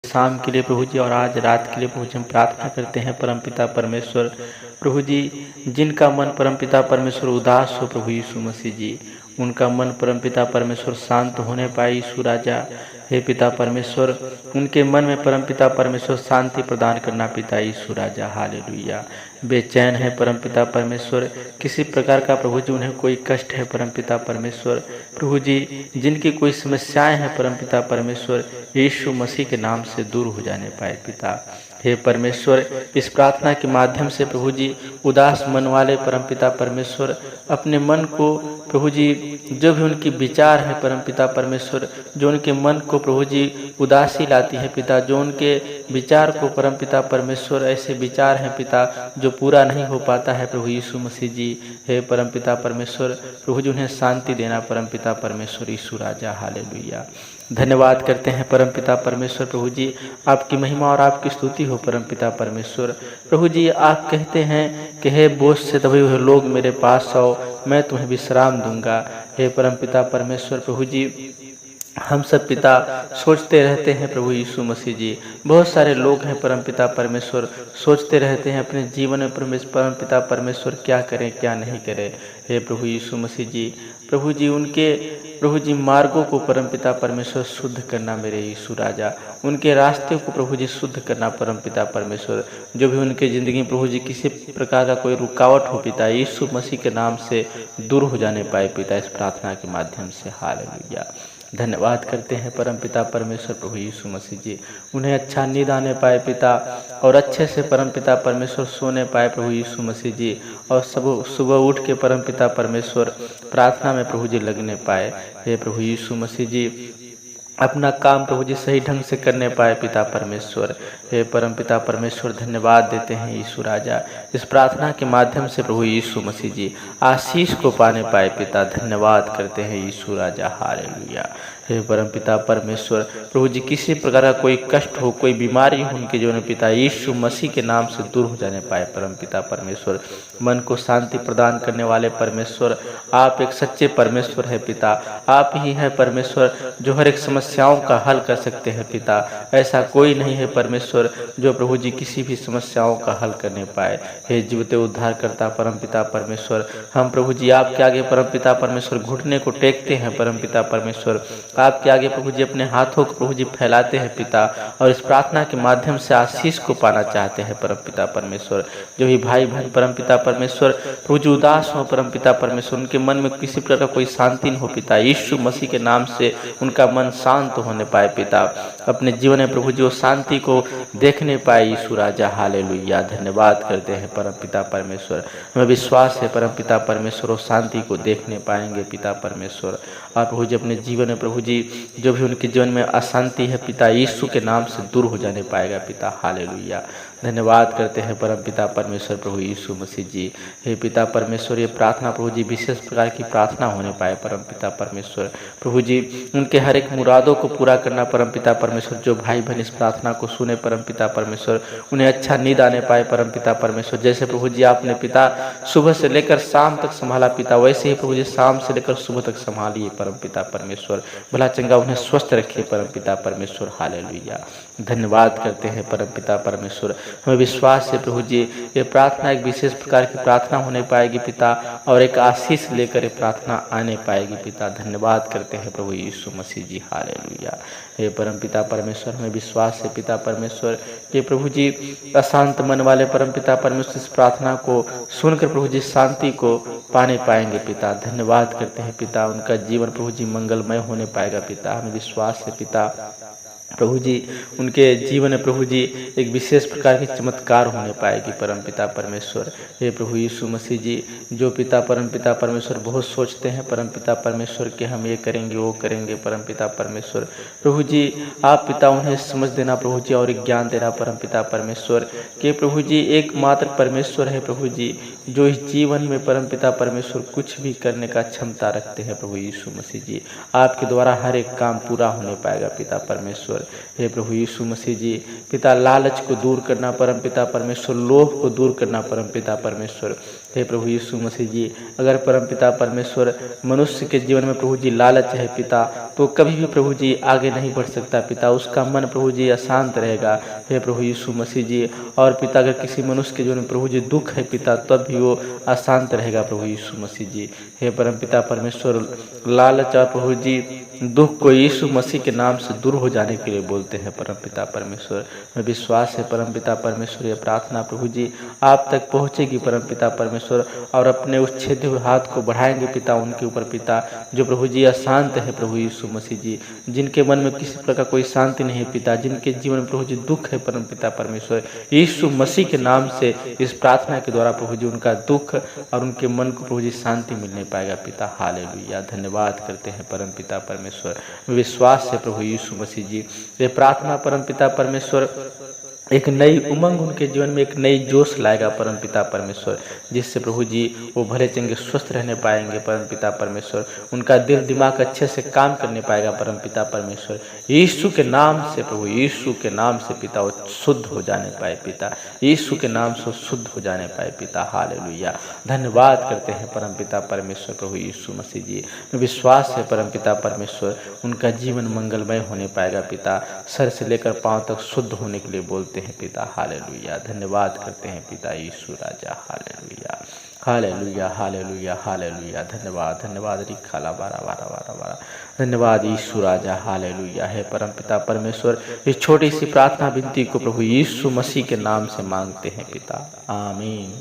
शाम के लिए प्रभु जी और आज रात के लिए प्रभु जी हम प्रार्थना करते हैं परमपिता परमेश्वर। प्रभु जी जिनका मन परमपिता परमेश्वर उदास हो प्रभु यीशु मसीह जी, उनका मन परमपिता परमेश्वर शांत होने पाए यीशु राजा। हे पिता परमेश्वर, उनके मन में परमपिता परमेश्वर शांति प्रदान करना पिता यीशु राजा। हालेलुया। बेचैन है परमपिता परमेश्वर, किसी प्रकार का प्रभु जी उन्हें कोई कष्ट है परमपिता परमेश्वर। प्रभु जी जिनकी कोई समस्याएं हैं परमपिता परमेश्वर, यीशु मसीह के नाम से दूर हो जाने पाए पिता। हे परमेश्वर, इस प्रार्थना के माध्यम से प्रभु जी उदास मन वाले परमपिता परमेश्वर अपने मन को प्रभु जी जो भी उनकी विचार है परमपिता परमेश्वर, जो उनके मन को प्रभु जी उदासी लाती है पिता, जो उनके विचार को परमपिता परमेश्वर ऐसे विचार हैं पिता जो पूरा नहीं हो पाता है प्रभु यीशु मसीह जी। हे परमपिता परमेश्वर, प्रभु जी उन्हें शांति देना परमपिता परमेश्वर यीशु राजा। हालेलुया। धन्यवाद करते हैं परमपिता परमेश्वर। प्रभु जी आपकी महिमा और आपकी स्तुति हो परमपिता परमेश्वर। प्रभु जी आप कहते हैं कि हे बोझ से दबे हुए लोग मेरे पास आओ, मैं तुम्हें विश्राम दूंगा। हे परमपिता परमेश्वर, प्रभु जी हम सब पिता सोचते रहते हैं प्रभु यीशु मसीह जी, बहुत सारे लोग हैं परमपिता परमेश्वर सोचते रहते हैं अपने जीवन में परमपिता परमेश्वर क्या करें क्या नहीं करें। हे प्रभु यीशु मसीह जी, प्रभु जी उनके प्रभु जी मार्गों को परमपिता परमेश्वर शुद्ध करना मेरे यीशु राजा, उनके रास्ते को प्रभु जी शुद्ध करना परमपिता परमेश्वर। जो भी उनके ज़िंदगी प्रभु जी किसी प्रकार का कोई रुकावट हो पिता, यीशु मसीह के नाम से दूर हो जाने पाए पिता इस प्रार्थना के माध्यम से। हालेलुया। धन्यवाद करते हैं परमपिता परमेश्वर प्रभु यीशु मसीह जी, उन्हें अच्छा नींद आने पाए पिता और अच्छे से परमपिता परमेश्वर सोने पाए प्रभु यीशु मसीह जी, और सुबह उठ के परमपिता परमेश्वर प्रार्थना में प्रभु जी लगने पाए। हे प्रभु यीशु मसीह जी अपना काम प्रभु जी सही ढंग से करने पाए पिता परमेश्वर। हे परमपिता परमेश्वर धन्यवाद देते हैं यीशु राजा, इस प्रार्थना के माध्यम से प्रभु यीशु मसीह जी आशीष को पाने पाए पिता, धन्यवाद करते हैं यीशु राजा। हालेलुया। हे परमपिता परमेश्वर, प्रभु जी किसी प्रकार का कोई कष्ट हो, कोई बीमारी हो उनके जीवन में पिता, यीशु मसीह के नाम से दूर हो जाने पाए परमपिता परमेश्वर। मन को शांति प्रदान करने वाले परमेश्वर, आप एक सच्चे परमेश्वर है पिता, आप ही है परमेश्वर जो हर एक समस्याओं का हल कर सकते हैं पिता। ऐसा कोई नहीं है परमेश्वर जो प्रभु जी किसी भी समस्याओं का हल करने पाए। हे जीवते उद्धार करता परमपिता परमेश्वर, हम प्रभु जी आपके आगे परमपिता परमेश्वर घुटने को टेकते हैं परमपिता परमेश्वर, आपके आगे प्रभु जी अपने हाथों को प्रभु जी फैलाते हैं पिता, और इस प्रार्थना के माध्यम से आशीष को पाना चाहते हैं परमपिता परमेश्वर। जो भी भाई बहन परमपिता परमेश्वर प्रभु जी उदास हो परमपिता परमेश्वर, उनके मन में किसी प्रकार का कोई शांति न हो पिता, यीशु मसीह के नाम से उनका मन शांत होने पाए पिता, अपने जीवन में प्रभु जी वो शांति को देखने पाए यीशु राजा। हालेलुया। धन्यवाद करते हैं परमपिता परमेश्वर, हमें विश्वास है परमपिता परमेश्वर वो शांति को देखने पाएंगे पिता परमेश्वर। और प्रभु जी अपने जीवन में प्रभु जी जो भी उनके जीवन में अशांति है पिता, यीशु के नाम से दूर हो जाने पाएगा पिता। हालेलुया। धन्यवाद करते हैं परमपिता परमेश्वर प्रभु यीशु मसीह जी। हे पिता परमेश्वर, ये प्रार्थना प्रभु जी विशेष प्रकार की प्रार्थना होने पाए परमपिता परमेश्वर, प्रभु जी उनके हर एक मुरादों को पूरा करना परमपिता परमेश्वर। जो भाई बहन इस प्रार्थना को सुने परमपिता परमेश्वर, उन्हें अच्छा नींद आने पाए परमपिता परमेश्वर। जैसे प्रभु जी आपने पिता सुबह से लेकर शाम तक संभाला पिता, वैसे ही प्रभु जी शाम से लेकर सुबह तक संभालिए परमपिता परमेश्वर, भला चंगा उन्हें स्वस्थ रखिए परमपिता परमेश्वर। हालेलुया। धन्यवाद करते हैं परमपिता परमेश्वर, हमें विश्वास है प्रभु जी ये प्रार्थना एक विशेष प्रकार की प्रार्थना होने पाएगी पिता, और एक आशीष लेकर ये प्रार्थना आने पाएगी पिता। धन्यवाद करते हैं प्रभु यीशु मसीह जी। हालेलुया। हे परमपिता परमेश्वर, हमें विश्वास है पिता परमेश्वर कि प्रभु जी अशांत मन वाले परमपिता परमेश्वर इस प्रार्थना को सुनकर प्रभु जी शांति को पाने पाएंगे पिता। धन्यवाद करते हैं पिता, उनका जीवन प्रभु जी मंगलमय होने पाएगा पिता, हमें विश्वास है पिता। प्रभु जी उनके जीवन में प्रभु जी एक विशेष प्रकार के चमत्कार होने पाएगी परमपिता परमेश्वर। हे प्रभु यीशु मसीह जी, जो पिता परमपिता परमेश्वर बहुत सोचते हैं परमपिता परमेश्वर कि हम ये करेंगे वो करेंगे परमपिता परमेश्वर, प्रभु जी आप पिता उन्हें समझ देना प्रभु जी, और ज्ञान देना परमपिता परमेश्वर कि प्रभु जी एकमात्र परमेश्वर है प्रभु जी जो इस जीवन में परमपिता परमेश्वर कुछ भी करने का क्षमता रखते हैं प्रभु यीशु मसीह जी। आपके द्वारा हर एक काम पूरा होने पाएगा पिता परमेश्वर। परमेश्वर। हे प्रभु यीशु मसीह जी, पिता लालच को दूर करना परमपिता परमेश्वर, लोभ को दूर करना परमपिता परमेश्वर। हे प्रभु यीशु मसीह जी, अगर परमपिता परमेश्वर मनुष्य के जीवन में प्रभु जी लालच है पिता, तो कभी भी प्रभु जी आगे नहीं बढ़ सकता पिता, उसका मन प्रभु जी अशांत रहेगा। हे प्रभु यीशु मसीह जी, और पिता अगर किसी मनुष्य के जीवन में प्रभु जी दुख है पिता, तब भी वो अशांत रहेगा प्रभु यीशु मसीह जी। हे परमपिता परमेश्वर, लालच और प्रभु जी दुख को यीशु मसीह के नाम से दूर हो जाने के लिए बोलते हैं परमपिता परमेश्वर। मैं विश्वास है परमपिता परमेश्वर, ये प्रार्थना प्रभु जी आप तक पहुँचेगी परमपिता परमेश्वर, और अपने उस छेदे हुए हाथ को बढ़ाएंगे पिता उनके ऊपर पिता, जो प्रभु जी अशांत है प्रभु यीशु मसीह जी, जिनके मन में किसी प्रकार कोई शांति नहीं है पिता, जिनके जीवन में प्रभु जी दुख है परमपिता परमेश्वर, यीशु मसीह के नाम से इस प्रार्थना के द्वारा प्रभु जी उनका दुख और उनके मन को प्रभु जी शांति मिलने पाएगा पिता। हालेलुया, धन्यवाद करते हैं परमपिता परमेश्वर। विश्वास है प्रभु यीशु मसीह जी, ये प्रार्थना परमपिता परमेश्वर एक नई उमंग उनके जीवन में, एक नई जोश लाएगा परमपिता परमेश्वर, जिससे प्रभु जी वो भले चंगे स्वस्थ रहने पाएंगे परमपिता परमेश्वर, उनका दिल दिमाग अच्छे से काम करने पाएगा परमपिता परमेश्वर। यीशु के नाम से प्रभु, यीशु के नाम से पिता वो शुद्ध हो जाने पाए पिता, यीशु के नाम से शुद्ध हो जाने पाए पिता। हालेलुया, धन्यवाद करते हैं परमपिता परमेश्वर प्रभु यीशु मसीह जी। विश्वास है परमपिता परमेश्वर, उनका जीवन मंगलमय होने पाएगा पिता, सर से लेकर पांव तक शुद्ध होने के लिए बोलते हैं पिता। हालेलुया, धन्यवाद करते हैं पिता यीशु राजा। हालेलुया, हालेलुया, हालेलुया, हालेलुया, धन्यवाद, धन्यवाद। रिखाला बारा बारा बारा बारा, धन्यवाद यीशु राजा। हालेलुया। है परमपिता परमेश्वर, इस छोटी सी प्रार्थना विनती को प्रभु यीशु मसीह के नाम से मांगते हैं पिता, आमीन।